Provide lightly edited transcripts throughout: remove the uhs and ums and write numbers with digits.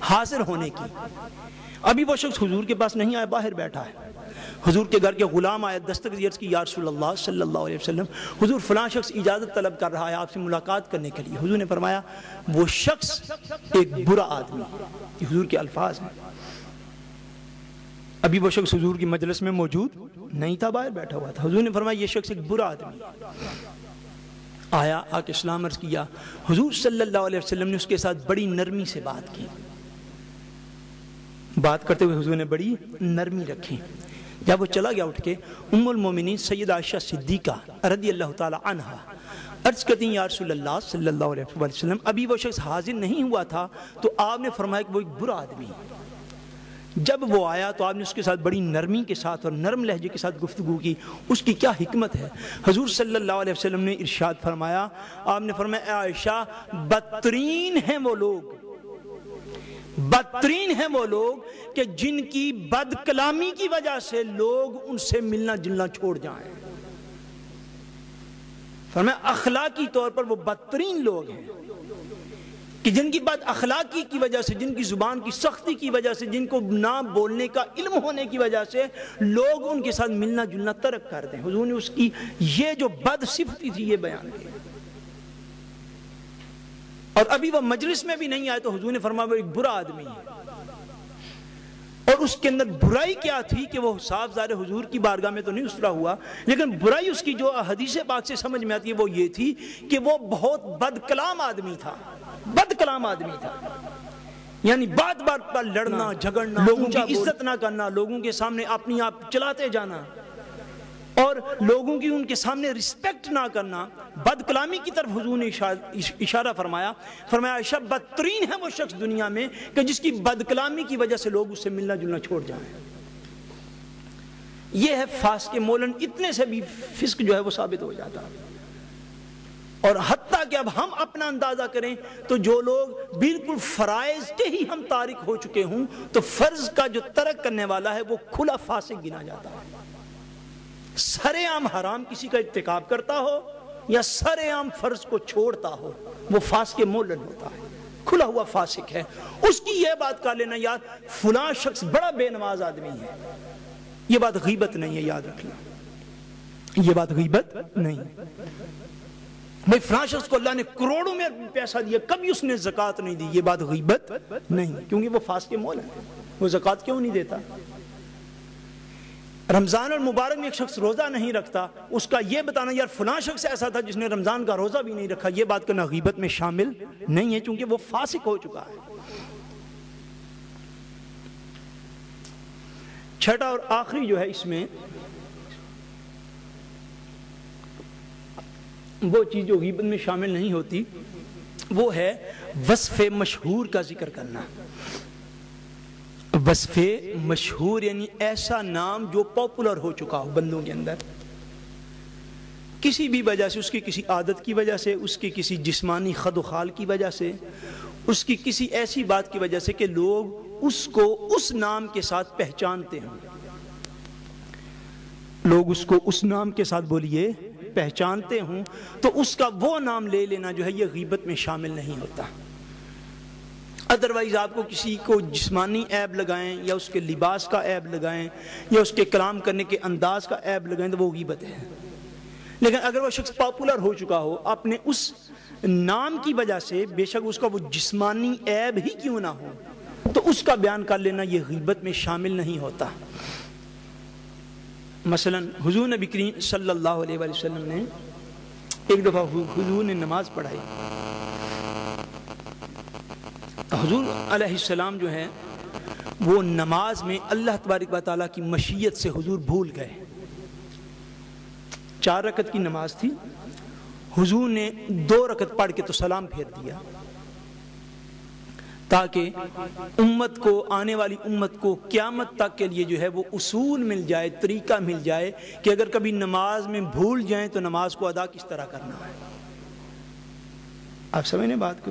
حاضر ہونے کی۔ ابھی وہ شخص حضور کے پاس نہیں آیا، باہر بیٹھا ہے۔ حضور کے گھر کے غلام آیا، دستک دی، عرض کی یا رسول اللہ صلی اللہ علیہ وسلم، حضور فلاں شخص اجازت طلب کر رہا ہے آپ سے ملاقات کرنے کے لیے۔ حضور نے فرمایا وہ شخص ایک برا آدمی، یہ حضور کے الفاظ ہیں۔ ابھی وہ شخص حضور کی مجلس میں موجود نہیں تھا، باہر بیٹھا ہوا تھا۔ حضور نے فرمایا یہ شخص ایک برا آدمی آیا، آ کے اسلام عرض کیا۔ حضور صلی اللہ علیہ وسلم نے اس کے ساتھ بڑی نرمی سے بات کی، بات کرتے ہوئے حضور نے بڑی نرمی رکھی۔ جب وہ چلا گیا اٹھ کے، ام المومنین سیدہ عائشہ صدیقہ رضی اللہ تعالی عنہا عرض کرتی ہیں یا رسول اللہ صلی اللہ علیہ وسلم، ابھی وہ شخص حاضر نہیں ہوا تھا تو آپ نے فرمایا کہ وہ ایک برا آدمی ہے۔ جب وہ آیا تو آپ نے اس کے ساتھ بڑی نرمی کے ساتھ اور نرم لہجے کے ساتھ گفتگو کی۔ اس کی کیا حکمت ہے؟ حضور صلی اللہ علیہ وسلم نے ارشاد فرمایا، آپ نے فرمایا اے عائشہ، بدترین ہیں وہ لوگ، بدترین ہیں وہ لوگ کہ جن کی بد کلامی کی وجہ سے لوگ ان سے ملنا جلنا چھوڑ جائیں۔ فرمایا اخلاقی طور پر وہ بدترین لوگ ہیں کہ جن کی بد اخلاقی کی وجہ سے، جن کی زبان کی سختی کی وجہ سے، جن کو نہ بولنے کا علم ہونے کی وجہ سے لوگ ان کے ساتھ ملنا جلنا ترک کر دیں۔ حضور نے اس کی یہ جو بد صفتی تھی یہ بیان کی، اور ابھی وہ مجلس میں بھی نہیں آئے تو حضور نے فرمایا وہ ایک برا آدمی ہے۔ اور اس کے اندر برائی کیا تھی کہ وہ صاف ظاہر حضور کی بارگاہ میں تو نہیں اترا ہوا، لیکن برائی اس کی جو حدیث پاک سے سمجھ میں آتی ہے وہ یہ تھی کہ وہ بہت بد کلام آدمی تھا، بد کلام آدمی تھا، یعنی بات بات پر لڑنا جھگڑنا، لوگوں کی عزت نہ کرنا، لوگوں کے سامنے اپنی آپ چلاتے جانا اور لوگوں کی ان کے سامنے رسپیکٹ نہ کرنا، بد کلامی کی طرف حضور نے اشارہ فرمایا۔ فرمایا عائشہ بدترین ہے وہ شخص دنیا میں کہ جس کی بد کلامی کی وجہ سے لوگ اس سے ملنا جلنا چھوڑ جائیں۔ یہ ہے فاسق مولن، اتنے سے بھی فسق جو ہے وہ ثابت ہو جاتا ہے۔ اور حتیٰ کہ اب ہم اپنا اندازہ کریں تو جو لوگ بالکل فرائض کے ہی ہم تارک ہو چکے ہوں تو فرض کا جو ترک کرنے والا ہے وہ کھلا فاسق گنا جاتا ہے۔ سرے عام حرام کسی کا ارتکاب کرتا ہو یا سرے عام فرض کو چھوڑتا ہو وہ فاسق مولن ہوتا ہے، کھلا ہوا فاسق ہے۔ اس کی یہ بات کر لینا یاد فلاں شخص بڑا بے نماز آدمی ہے، یہ بات غیبت نہیں ہے، یاد رکھنا یہ بات غیبت نہیں ہے۔ بھئی فلاں شخص کو اللہ نے کروڑوں میں پیسہ دیا کبھی اس نے زکوٰۃ نہیں دی، یہ بات غیبت نہیں، کیونکہ وہ فاسق مولن ہے، وہ زکوٰۃ کیوں نہیں دیتا؟ رمضان اور مبارک میں ایک شخص روزہ نہیں رکھتا، اس کا یہ بتانا یار فلاں شخص ایسا تھا جس نے رمضان کا روزہ بھی نہیں رکھا، یہ بات کرنا غیبت میں شامل نہیں ہے، چونکہ وہ فاسق ہو چکا ہے۔ چھٹا اور آخری جو ہے اس میں وہ چیز جو غیبت میں شامل نہیں ہوتی وہ ہے وصف مشہور کا ذکر کرنا۔ وصف مشہور یعنی ایسا نام جو پاپولر ہو چکا ہو بندوں کے اندر، کسی بھی وجہ سے، اس کی کسی عادت کی وجہ سے، اس کی کسی جسمانی خد و خال کی وجہ سے، اس کی کسی ایسی بات کی وجہ سے کہ لوگ اس کو اس نام کے ساتھ پہچانتے ہیں، لوگ اس کو اس نام کے ساتھ بولیے پہچانتے ہوں، تو اس کا وہ نام لے لینا جو ہے یہ غیبت میں شامل نہیں ہوتا۔ ادروائز آپ کو کسی کو جسمانی عیب لگائیں یا اس کے لباس کا عیب لگائیں یا اس کے کلام کرنے کے انداز کا عیب لگائیں تو وہ غیبت ہے، لیکن اگر وہ شخص پاپولر ہو چکا ہو اپنے اس نام کی وجہ سے، بے شک اس کا وہ جسمانی عیب ہی کیوں نہ ہو، تو اس کا بیان کر لینا یہ غیبت میں شامل نہیں ہوتا۔ مثلا حضور نبی کریم صلی اللہ علیہ وسلم نے ایک دفعہ حضور نے نماز پڑھائی، حضور علیہ السلام جو ہے وہ نماز میں اللہ تبارک و تعالیٰ کی مشیت سے حضور بھول گئے۔ 4 رکعت کی نماز تھی، حضور نے 2 رکعت پڑھ کے تو سلام پھیر دیا تاکہ امت کو، آنے والی امت کو قیامت تک کے لیے جو ہے وہ اصول مل جائے، طریقہ مل جائے کہ اگر کبھی نماز میں بھول جائیں تو نماز کو ادا کس طرح کرنا ہے۔ آپ سمجھیں بات کو؟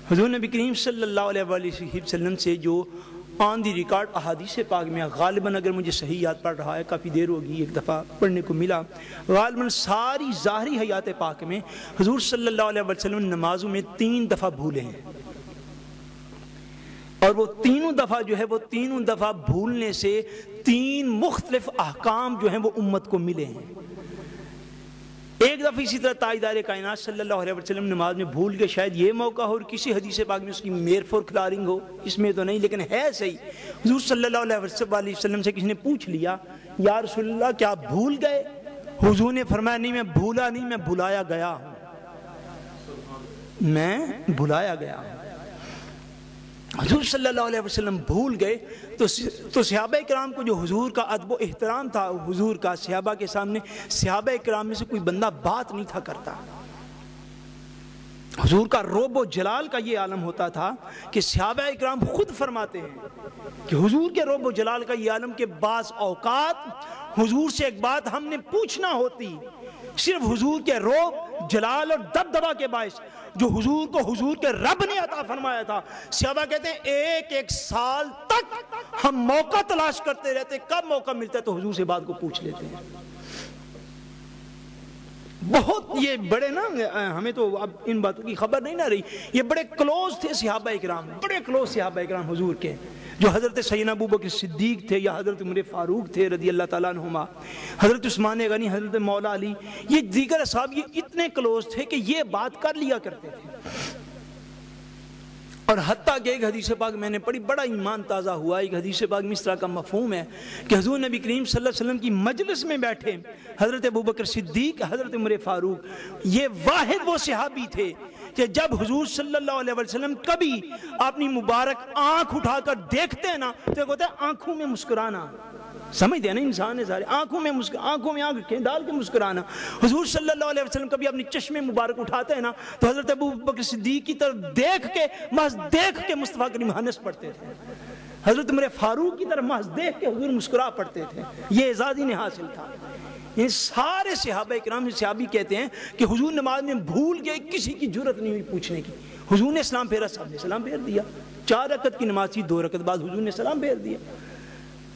حضور نبی کریم صلی اللہ علیہ وسلم سے جو آن دی ریکارڈ احادیث پاک میں غالباً، اگر مجھے صحیح یاد پڑ رہا ہے، کافی دیر ہوگی ایک دفعہ پڑھنے کو ملا، غالباً ساری ظاہری حیات پاک میں حضور صلی اللہ علیہ وسلم نمازوں میں 3 دفعہ بھولے ہیں۔ اور وہ تینوں دفعہ جو ہے وہ تینوں دفعہ بھولنے سے 3 مختلف احکام جو ہیں وہ امت کو ملے ہیں۔ ایک دفعہ اسی طرح تاجدار کائنات صلی اللہ علیہ وسلم نماز میں بھول کے، شاید یہ موقع ہو اور کسی حدیث پاک میں اس کی میر فور کلارنگ ہو، اس میں تو نہیں لیکن ہے صحیح، حضور صلی اللہ علیہ وسلم سے کسی نے پوچھ لیا یا رسول اللہ کیا آپ بھول گئے؟ حضور نے فرمایا نہیں میں بھولا نہیں، میں بھلایا گیا ہوں، میں بھلایا گیا ہوں۔ حضور صلی اللہ علیہ وسلم بھول گئے تو صحابہ کرام کو جو حضور کا ادب و احترام تھا، حضور کا صحابہ کے سامنے، صحابہ کرام میں سے کوئی بندہ بات نہیں تھا کرتا۔ حضور کا رعب و جلال کا یہ عالم ہوتا تھا کہ صحابہ کرام خود فرماتے ہیں کہ حضور کے رعب و جلال کا یہ عالم کے بعض اوقات حضور سے ایک بات ہم نے پوچھنا ہوتی، صرف حضور کے رعب جلال اور دبدبا کے باعث جو حضور کو حضور کے رب نے عطا فرمایا تھا، صحابہ کہتے ہیں ایک سال تک ہم موقع تلاش کرتے رہتے، کب موقع ملتا ہے تو حضور سے بات کو پوچھ لیتے ہیں۔ بہت یہ بڑے نا، ہمیں تو اب ان باتوں کی خبر نہیں نہ رہی، یہ بڑے کلوز تھے صحابہ کرام، بڑے کلوز صحابہ کرام حضور کے، جو حضرت سیدنا ابوبکر صدیق تھے یا حضرت عمر فاروق تھے رضی اللہ تعالیٰ عنہما، حضرت عثمان غنی، حضرت مولا علی، یہ دیگر اصحاب یہ اتنے کلوز تھے کہ یہ بات کر لیا کرتے تھے۔ اور حتیٰ کہ ایک حدیث پاک میں نے پڑھی، بڑا ایمان تازہ ہوا۔ ایک حدیث پاک میں اس طرح کا مفہوم ہے کہ حضور نبی کریم صلی اللہ علیہ وسلم کی مجلس میں بیٹھے حضرت ابوبکر صدیق، حضرت عمر فاروق، یہ واحد وہ صحابی تھے کہ جب حضور صلی اللہ علیہ وسلم کبھی اپنی مبارک آنکھ اٹھا کر دیکھتے ہیں نا تو کہتے ہیں آنکھوں میں مسکرانا، سمجھتے ہیں نا انسان ہے سارے، آنکھوں میں آنکھیں ڈال کے مسکرانا۔ حضور صلی اللہ علیہ وسلم کبھی اپنی چشمے مبارک اٹھاتے ہیں نا تو حضرت ابوبکر صدیق کی طرف دیکھ کے، محض دیکھ کے مصطفیٰ کریم ہنس پڑتے تھے، حضرت عمر فاروق کی طرف محض دیکھ کے حضور مسکرا پڑتے تھے۔ یہ اعزاز انہیں حاصل تھا۔ یہ سارے صحابہ کرام، صحابی کہتے ہیں کہ حضور نماز میں بھول گئے، کسی کی جرت نہیں ہوئی پوچھنے کی، حضور نے سلام پھیرا، صاحب نے سلام پھیر دیا، 4 رکعت کی نماز تھی، 2 رکعت بعد حضور نے سلام پھیر دیا۔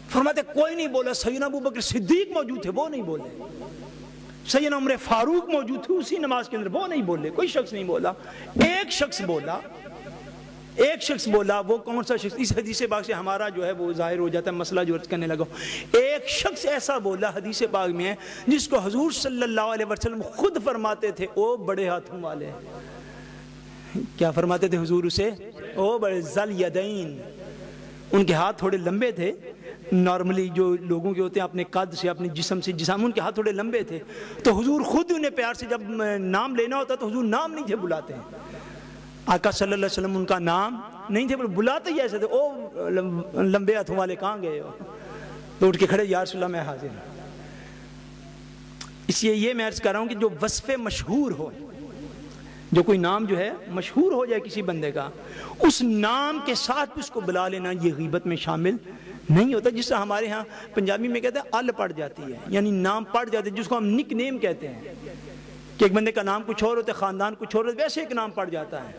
فرماتے کوئی نہیں بولا، سیدنا ابوبکر صدیق موجود تھے وہ نہیں بولے، سیدنا عمر فاروق موجود تھے اسی نماز کے اندر وہ نہیں بولے، کوئی شخص نہیں بولا۔ ایک شخص بولا، وہ کون سا شخص؟ اس حدیث پاک سے ہمارا جو ہے وہ ظاہر ہو جاتا ہے مسئلہ جو عرض کرنے لگا۔ ایک شخص ایسا بولا حدیث پاک میں ہے جس کو حضور صلی اللہ علیہ وسلم خود فرماتے تھے او بڑے ہاتھوں والے۔ کیا فرماتے تھے حضور اسے؟ او بڑے ذل یدین، ان کے ہاتھ تھوڑے لمبے تھے، نارملی جو لوگوں کے ہوتے ہیں اپنے قد سے، اپنے جسم سے، ان کے ہاتھ تھوڑے لمبے تھے، تو حضور خود انہیں پیار سے جب نام لینا ہوتا تو حضور نام نہیں تھے بلاتے ہیں، آقا صلی اللہ علیہ وسلم ان کا نام نہیں تھے بلاتے ہی ایسے تھے، او لمبے ہاتھوں والے کہاں گئے ہو؟ تو اٹھ کے کھڑے، یا رسول اللہ میں حاضر ہوں۔ اس لیے یہ میں عرض کر رہا ہوں کہ جو وصف مشہور ہو، جو کوئی نام جو ہے مشہور ہو جائے کسی بندے کا، اس نام کے ساتھ اس کو بلا لینا یہ غیبت میں شامل نہیں ہوتا۔ جس سے ہمارے ہاں پنجابی میں کہتے ہیں ال پڑ جاتی ہے، یعنی نام پڑ جاتے ہیں، جس کو ہم نک نیم کہتے ہیں کہ ایک بندے کا نام کچھ اور ہوتا ہے، خاندان کچھ اور ہوتا ہے، ویسے ایک نام پڑ جاتا ہے،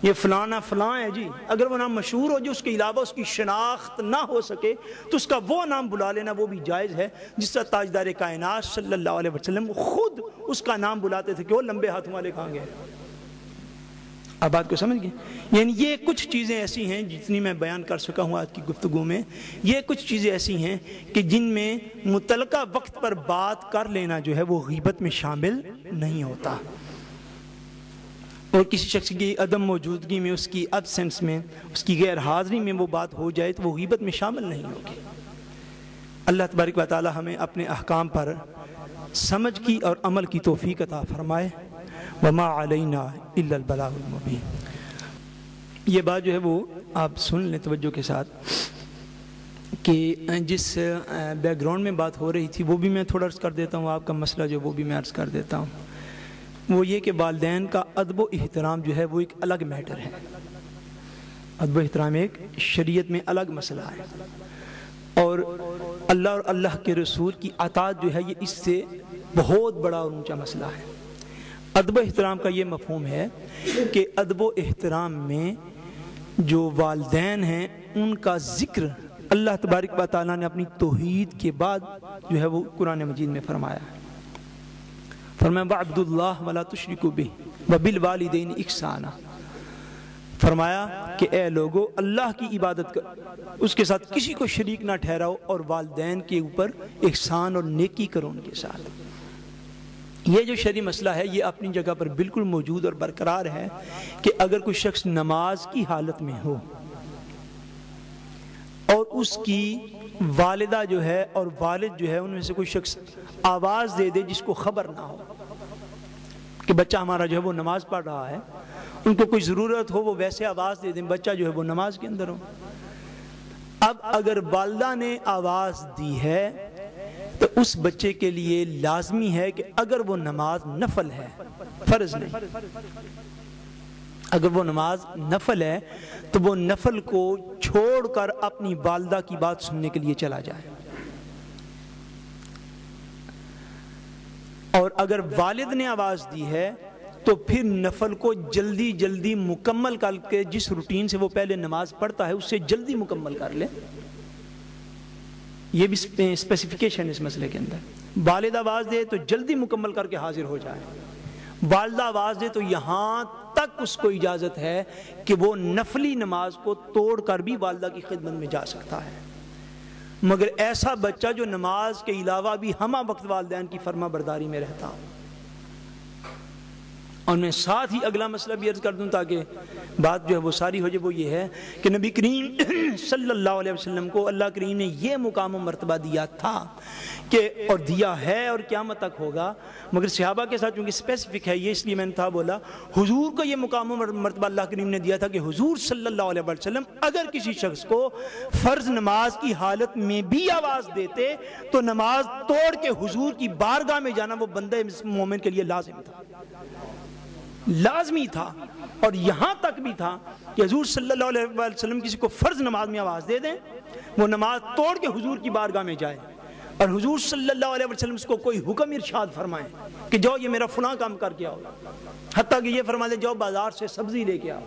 یہ فلانا فلاں ہے جی۔ اگر وہ نام مشہور ہو جو اس کے علاوہ اس کی شناخت نہ ہو سکے تو اس کا وہ نام بلا لینا وہ بھی جائز ہے، جس طرح تاجدار کائنات صلی اللہ علیہ وسلم خود اس کا نام بلاتے تھے کہ وہ لمبے ہاتھوں والے کہاں گئے۔ اب بات کو سمجھ گئے؟ یعنی یہ کچھ چیزیں ایسی ہیں جتنی میں بیان کر سکا ہوں آج کی گفتگو میں، یہ کچھ چیزیں ایسی ہیں کہ جن میں متعلقہ وقت پر بات کر لینا جو ہے وہ غیبت میں شامل نہیں ہوتا، اور کسی شخص کی عدم موجودگی میں، اس کی ایبسنس میں، اس کی غیر حاضری میں وہ بات ہو جائے تو وہ غیبت میں شامل نہیں ہوگی۔ اللہ تبارک و تعالی ہمیں اپنے احکام پر سمجھ کی اور عمل کی توفیق عطا فرمائے۔ وما علینا الا البلاغ المبین۔ یہ بات جو ہے وہ آپ سن لیں توجہ کے ساتھ کہ جس بیک گراؤنڈ میں بات ہو رہی تھی وہ بھی میں تھوڑا عرض کر دیتا ہوں، آپ کا مسئلہ جو وہ بھی میں عرض کر دیتا ہوں۔ وہ یہ کہ والدین کا ادب و احترام جو ہے وہ ایک الگ میٹر ہے، ادب و احترام ایک شریعت میں الگ مسئلہ ہے، اور اللہ اور اللہ کے رسول کی اطاعت جو ہے یہ اس سے بہت بڑا اور اونچا مسئلہ ہے۔ ادب و احترام کا یہ مفہوم ہے کہ ادب و احترام میں جو والدین ہیں ان کا ذکر اللہ تبارک و تعالیٰ نے اپنی توحید کے بعد جو ہے وہ قرآن مجید میں فرمایا ہے۔ فرمایا وَعْبُدُوا اللَّهَ وَلَا تُشْرِكُوا بِهِ وَبِالْوَالِدَيْنِ إِحْسَانًا۔ فرمایا کہ اے لوگو اللہ کی عبادت کر، اس کے ساتھ کسی کو شریک نہ ٹھہراؤ، اور والدین کے اوپر احسان اور نیکی کرو ان کے ساتھ۔ یہ جو شرعی مسئلہ ہے یہ اپنی جگہ پر بالکل موجود اور برقرار ہے کہ اگر کوئی شخص نماز کی حالت میں ہو اور اس کی والدہ جو ہے اور والد جو ہے ان میں سے کوئی شخص آواز دے دے جس کو خبر نہ ہو کہ بچہ ہمارا جو ہے وہ نماز پڑھ رہا ہے، ان کو کوئی ضرورت ہو وہ ویسے آواز دے دیں، بچہ جو ہے وہ نماز کے اندر ہو۔ اب اگر والدہ نے آواز دی ہے تو اس بچے کے لیے لازمی ہے کہ اگر وہ نماز نفل ہے، فرض نہیں، اگر وہ نماز نفل ہے تو وہ نفل کو چھوڑ کر اپنی والدہ کی بات سننے کے لیے چلا جائے، اور اگر والد نے آواز دی ہے تو پھر نفل کو جلدی جلدی مکمل کر کے جس روٹین سے وہ پہلے نماز پڑھتا ہے اس سے جلدی مکمل کر لے۔ یہ بھی اسپیسیفیکیشن اس مسئلے کے اندر، والد آواز دے تو جلدی مکمل کر کے حاضر ہو جائے، والدہ آواز دے تو یہاں تک اس کو اجازت ہے کہ وہ نفلی نماز کو توڑ کر بھی والدہ کی خدمت میں جا سکتا ہے۔ مگر ایسا بچہ جو نماز کے علاوہ بھی ہمہ وقت والدین کی فرما برداری میں رہتا ہو۔ اور میں ساتھ ہی اگلا مسئلہ بھی عرض کر دوں تاکہ بات جو ہے وہ ساری ہو جائے، وہ یہ ہے کہ نبی کریم صلی اللہ علیہ وسلم کو اللہ کریم نے یہ مقام و مرتبہ دیا تھا کہ اور دیا ہے اور قیامت تک ہوگا، مگر صحابہ کے ساتھ چونکہ اسپیسیفک ہے یہ اس لیے میں نے تھا بولا، حضور کو یہ مقام و مرتبہ اللہ کریم نے دیا تھا کہ حضور صلی اللہ علیہ وسلم اگر کسی شخص کو فرض نماز کی حالت میں بھی آواز دیتے تو نماز توڑ کے حضور کی بارگاہ میں جانا وہ بندہ مومن کے لیے لازم تھا، لازمی تھا۔ اور یہاں تک بھی تھا کہ حضور صلی اللہ علیہ وسلم کسی کو فرض نماز میں آواز دے دیں، وہ نماز توڑ کے حضور کی بارگاہ میں جائے، اور حضور صلی اللہ علیہ وسلم اس کو کوئی حکم ارشاد فرمائے کہ جاؤ یہ میرا فلاں کام کر کے آؤ، حتیٰ کہ یہ فرما دے جاؤ بازار سے سبزی لے کے آؤ،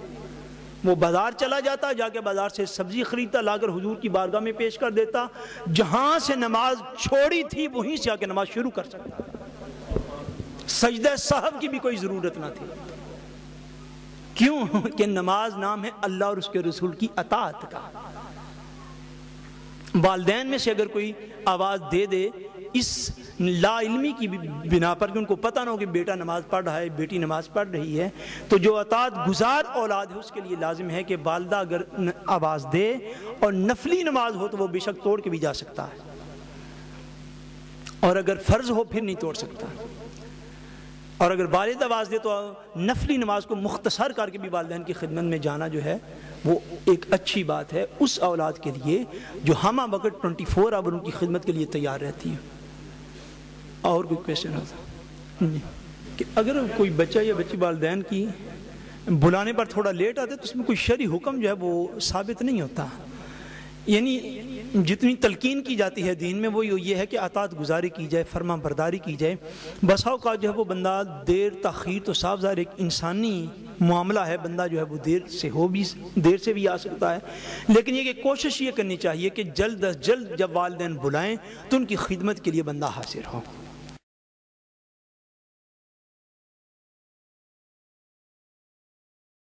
وہ بازار چلا جاتا، جا کے بازار سے سبزی خریدتا، لا کر حضور کی بارگاہ میں پیش کر دیتا، جہاں سے نماز چھوڑی تھی وہیں سے آ کے نماز شروع کر سکتا، سجدہ سہو کی بھی کوئی ضرورت نہ تھی۔ کیوں کہ نماز نام ہے اللہ اور اس کے رسول کی اطاعت کا۔ والدین میں سے اگر کوئی آواز دے دے اس لا علمی کی بنا پر کہ ان کو پتہ نہ ہو کہ بیٹا نماز پڑھ رہا ہے، بیٹی نماز پڑھ رہی ہے، تو جو اطاعت گزار اولاد ہے اس کے لیے لازم ہے کہ والدہ اگر آواز دے اور نفلی نماز ہو تو وہ بے شک توڑ کے بھی جا سکتا ہے، اور اگر فرض ہو پھر نہیں توڑ سکتا، اور اگر والد آواز دے تو نفلی نماز کو مختصر کر کے بھی والدین کی خدمت میں جانا جو ہے وہ ایک اچھی بات ہے اس اولاد کے لیے جو ہمہ وقت 24 آور ان کی خدمت کے لیے تیار رہتی ہیں۔ اور کوئی کویسچن ہوتا کہ اگر کوئی بچہ یا بچی والدین کی بلانے پر تھوڑا لیٹ آتے تو اس میں کوئی شرعی حکم جو ہے وہ ثابت نہیں ہوتا، یعنی جتنی تلقین کی جاتی ہے دین میں وہ یہ ہے کہ اطاعت گزاری کی جائے، فرما برداری کی جائے۔ بسا اوقات جو ہے وہ بندہ دیر تاخیر تو صاف ظاہر ایک انسانی معاملہ ہے، بندہ جو ہے وہ دیر سے بھی آ سکتا ہے، لیکن یہ کہ کوشش یہ کرنی چاہیے کہ جلد از جلد جب والدین بلائیں تو ان کی خدمت کے لیے بندہ حاضر ہو۔